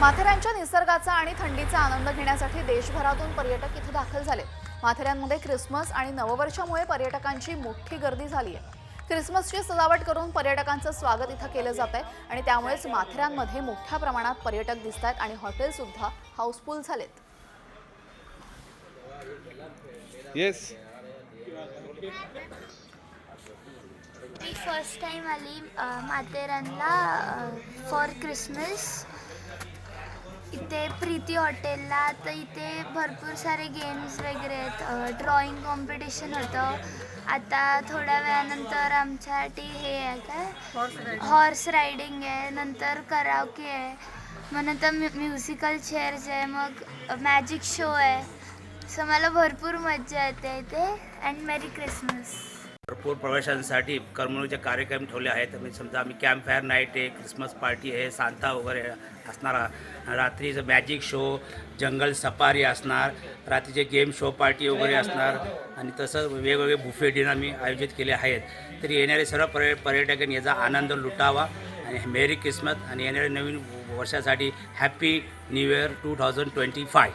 माथेरानच्या निसर्गाचा आणि थंडीचा आनंद घेण्यासाठी देशभरातून पर्यटक इथे दाखल झाले। माथेरानमध्ये ख्रिसमस आणि नववर्षामुळे पर्यटकांची मोठी गर्दी झाली आहे। ख्रिसमसची सजावट करून पर्यटकांचं स्वागत इथं केलं जात आहे आणि त्यामुळेच माथेरानमध्ये मोठ्या प्रमाणात पर्यटक दिसतात आणि हॉटेल सुद्धा हाऊसफुल झालेत। येस मी फर्स्ट टाइम आली माथेरानला फॉर क्रिसमस। इथे प्रीती हॉटेलला तर इथे भरपूर सारे गेम्स वगैरे आहेत। ड्रॉइंग कॉम्पिटिशन होतं। आता थोड्या वेळानंतर आमच्यासाठी हे आहे काय हॉर्स रायडिंग आहे, नंतर कराओके आहे, मग नंतर म्युझिकल चेअर्स आहे, मग मॅजिक शो आहे। सो मला भरपूर मजा येते इथे। And Mary Christmas. भरपूर प्रवाशांसाठी करमणुकीचे कार्यक्रम ठेवले आहेत। म्हणजे समजा आम्ही कॅम्प फायर नाईट आहे, क्रिसमस पार्टी आहे, सांता वगैरे असणार, रात्रीचं मॅजिक शो, जंगल सफारी असणार, रात्रीचे गेम शो पार्टी वगैरे असणार आणि तसं वेगवेगळे बुफे डिनर आम्ही आयोजित केले आहेत। तरी येणारे सर्व पर्यटकांनी याचा आनंद लुटावा आणि मेरी क्रिसमस आणि येणाऱ्या नवीन वर्षासाठी हॅपी न्यू इयर 2025।